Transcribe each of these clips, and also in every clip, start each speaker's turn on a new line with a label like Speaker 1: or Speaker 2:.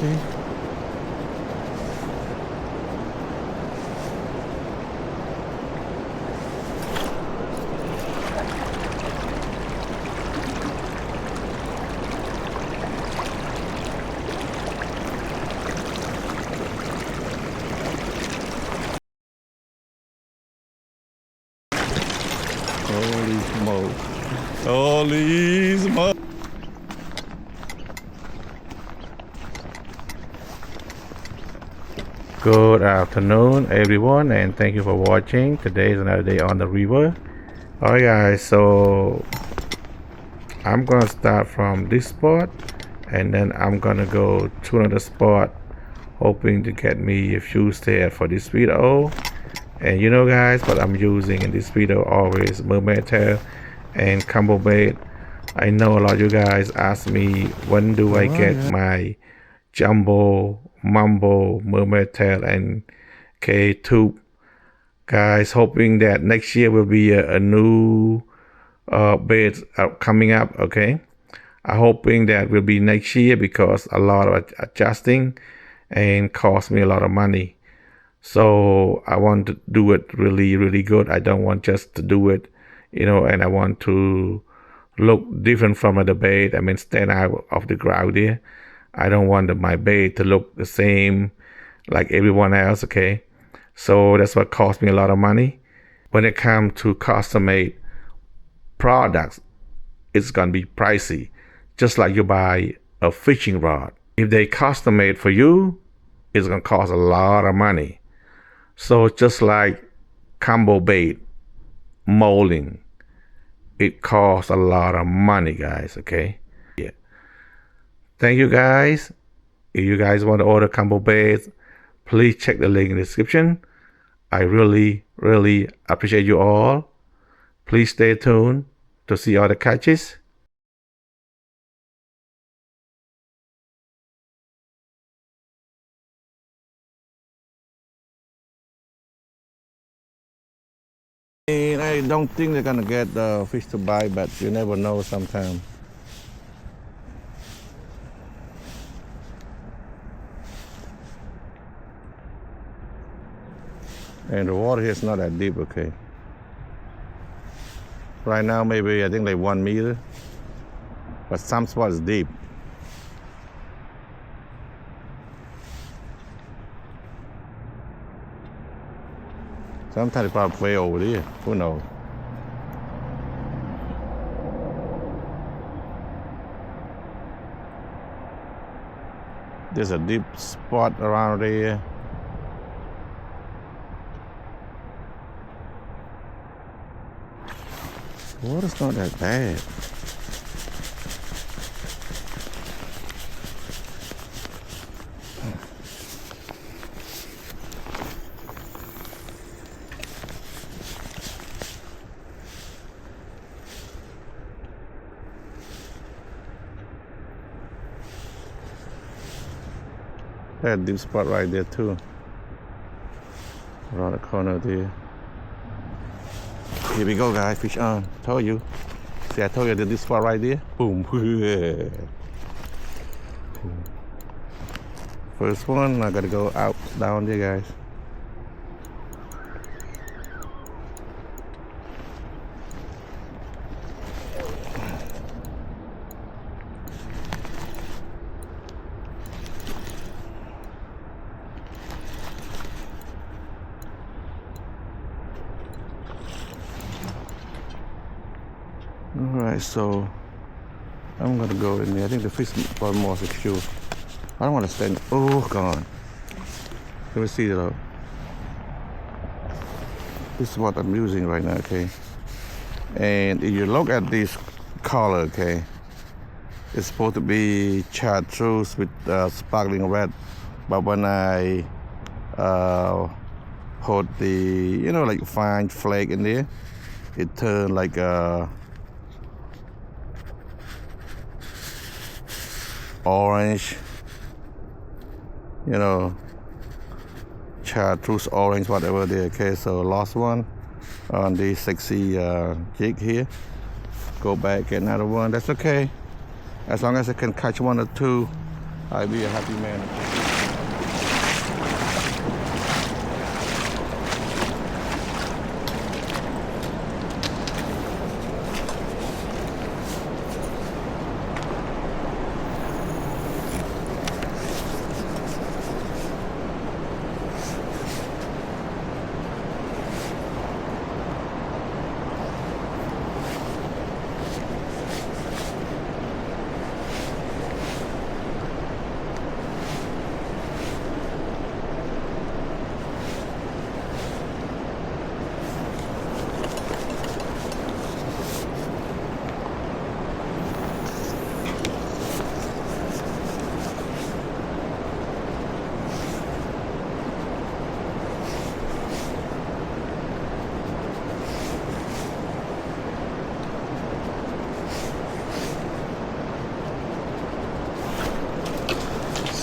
Speaker 1: see. Holy smoke. Holy smoke. Good afternoon everyone, and thank you for watching. Today is another day on the river. Alright guys, so I'm gonna start from this spot and then I'm gonna go to another spot, hoping to get me a few stairs for this video. And you know guys, what I'm using in this video always mermaid tail and combo bait. I know a lot of you guys ask me when do I get my jumbo mambo mermaid tail and K tube. Guys, hoping that next year will be a new bait coming up. Okay, I'm hoping that will be next year because a lot of adjusting and cost me a lot of money. So I want to do it really good. I don't want just to do it, you know, and I want to look different from other bait. I mean, stand out of the crowd here. I don't want my bait to look the same like everyone else. Okay, so that's what cost me a lot of money. When it comes to custom made products, it's gonna be pricey, just like you buy a fishing rod. If they custom made for you, it's gonna cost a lot of money. So just like combo bait molding, it costs a lot of money, guys. Okay, yeah. Thank you guys. If you guys want to order combo baits, please check the link in the description. I really appreciate you all. Please stay tuned to see all the catches. And I don't think they're gonna get the fish to bite, but you never know sometimes. And the water here is not that deep. Okay, right now maybe I think like 1 meter, but some spots is deep. Sometimes it's probably way over there. Who knows? There's a deep spot around there. Water's not that bad. That deep spot right there too. Around the corner there. Here we go guys, fish on. Told you. See, I told you that this spot right there. Boom. First one, I gotta go out down there guys. Alright, so I'm gonna go in there. I think the fish is probably more secure. I don't want to stand. Oh, gone. Let me see it though. This is what I'm using right now, okay? And if you look at this color, okay, it's supposed to be chartreuse with sparkling red. But when I put the, you know, like fine flake in there, it turned like orange, you know, chartreuse orange, whatever there. Okay, so last one on the sexy jig here. Go back, get another one. That's okay, as long as I can catch one or two I'll be a happy man.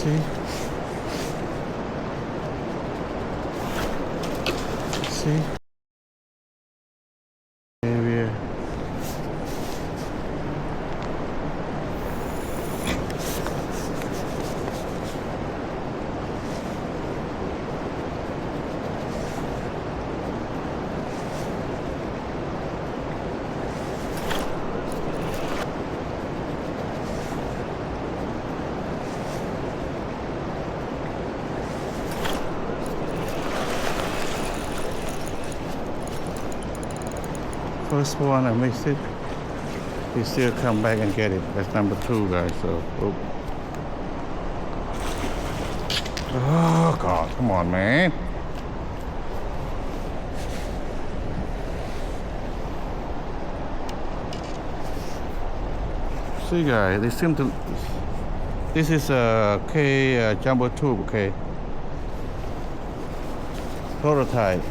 Speaker 1: See? See? Area. First one I missed it. He still come back and get it. That's number 2, guys. So, oh God, come on, man. See, guys, they seem to. This is a K jumbo tube, okay. Prototype.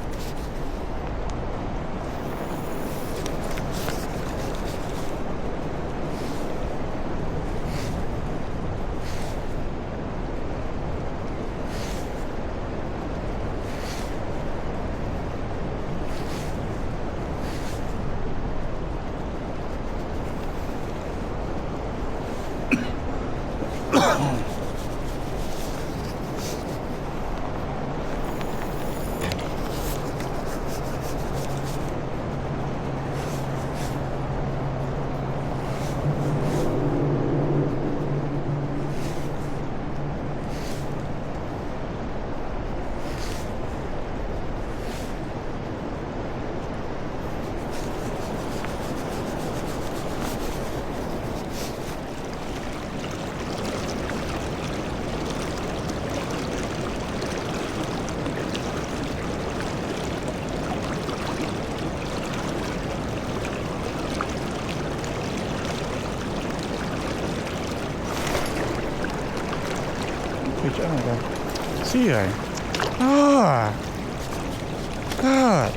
Speaker 1: See ya. Ah, God.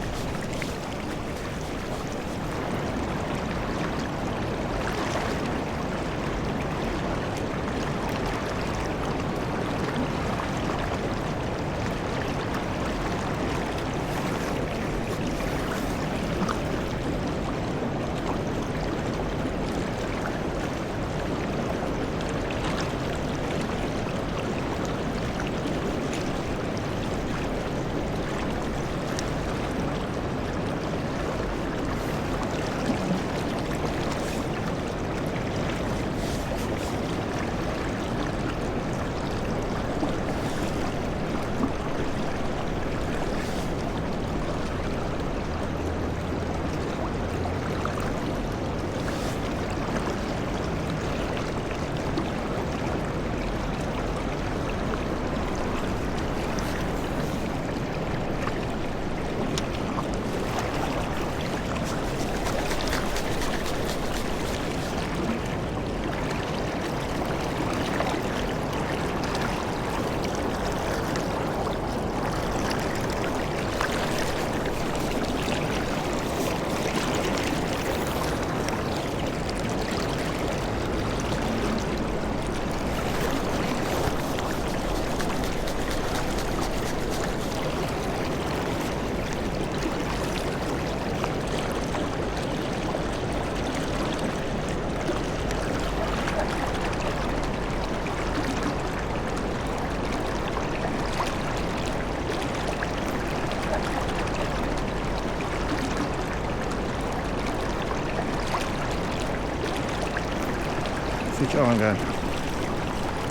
Speaker 1: switch on again.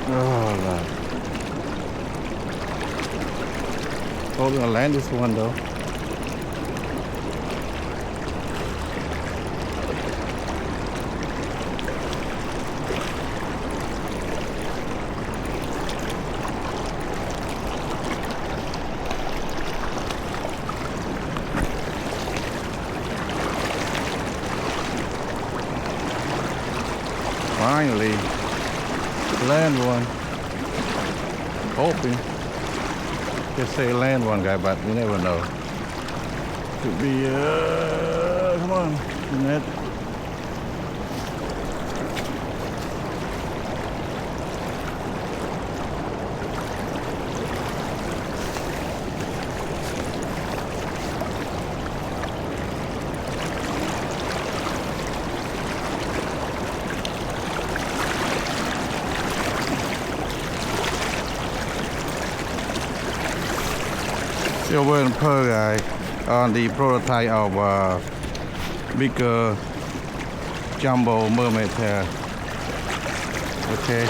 Speaker 1: Oh Lord. Probably gonna land this one though. Finally, land one. Hoping. Just say land one guy, but you never know. Could be, come on, net. Silver and pearl guy on the prototype of bigger jumbo mermaid pair. Okay.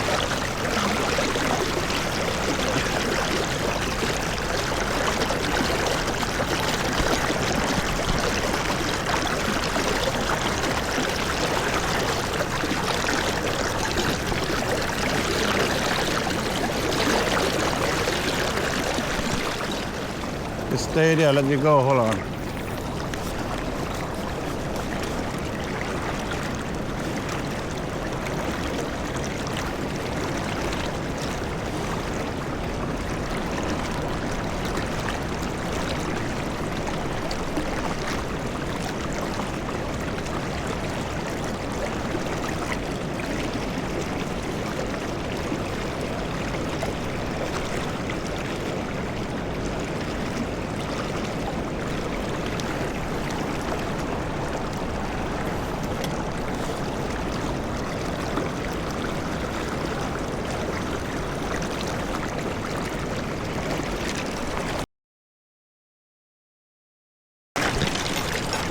Speaker 1: Just stay there, let me go, hold on.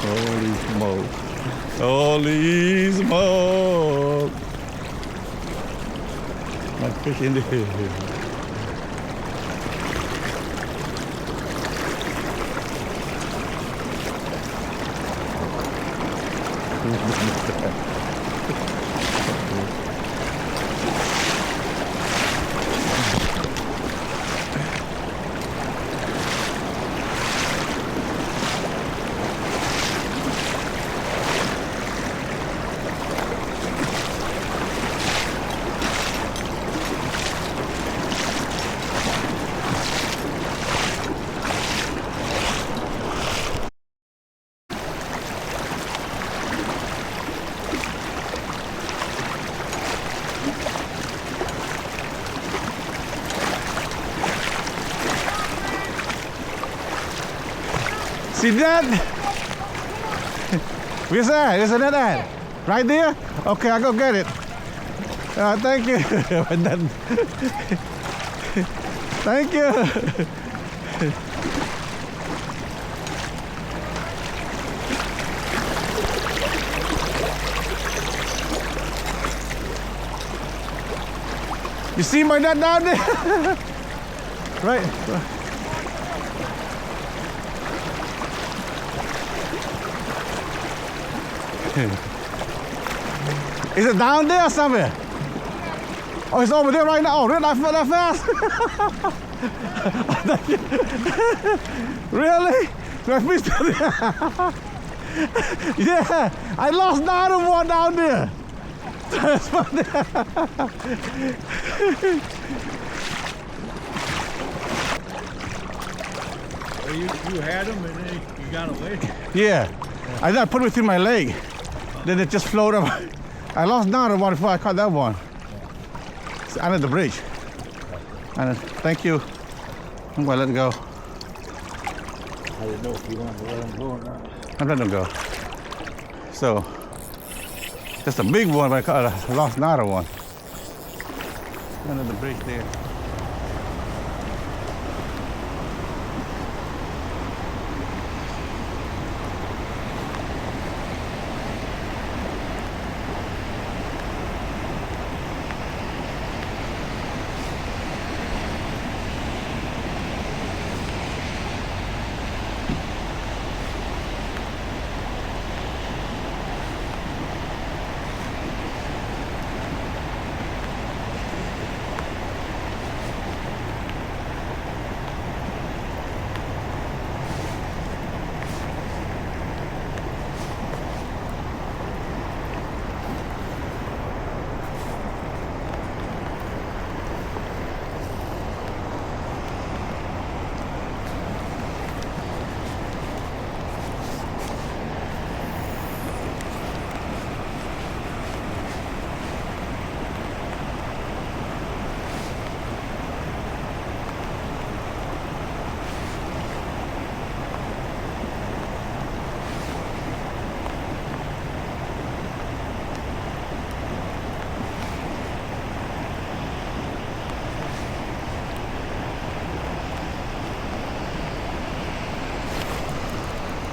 Speaker 1: Holy smoke. Holy smoke. My fish in there. See that? Where's that? Where's that at? Right there? Okay, I'll go get it. Thank you. Thank you. You see my net down there? Right. Is it down there somewhere? Oh, it's over there right now. Oh, really? That fast? Really? My fish down there? Yeah, I lost another one down there.
Speaker 2: You had them and then you got away?
Speaker 1: Yeah, I put it within my leg. Then it just floated up. I lost another one before I caught that one. It's under the bridge. And thank you. I'm gonna let it go.
Speaker 2: I didn't know if you wanted to let them go or not.
Speaker 1: I'm letting them go. So, that's a big one, but I lost another one. Under the bridge there.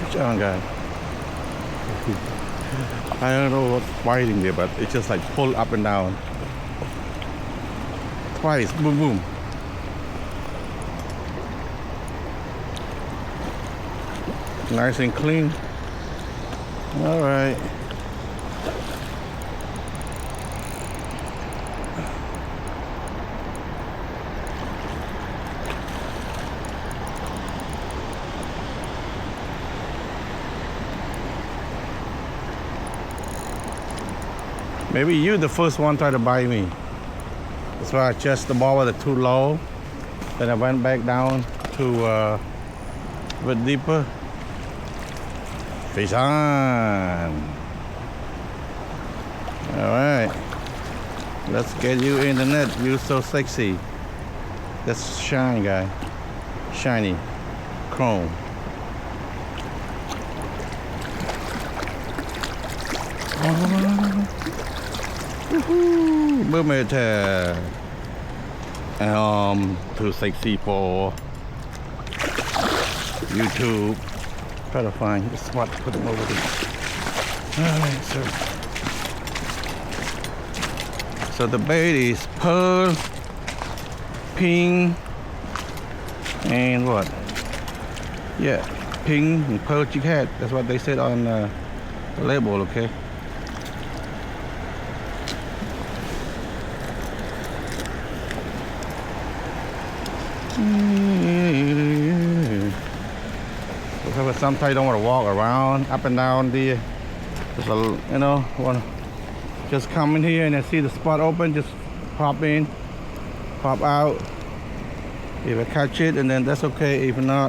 Speaker 1: Fish on, guys. I don't know what's fighting there, but it's just like pull up and down. Twice, boom, boom. Nice and clean. All right. Maybe you the first one tried to bite me. That's why I adjusted the ball was too low. Then I went back down to a bit deeper. Fish on. Alright. Let's get you in the net. You're so sexy. That's shine, guy. Shiny. Chrome. Woohoo! Mermaid tag. Too sexy for YouTube. Try to find the spot to put them over there. Alright, so the bait is pearl, pink, and what? Yeah, pink and pearl jig head. That's what they said on the label, okay? Because sometimes you don't want to walk around up and down there. Just you know, want to just come in here and then see the spot open, just pop in, pop out. If I catch it, and then that's okay. If not,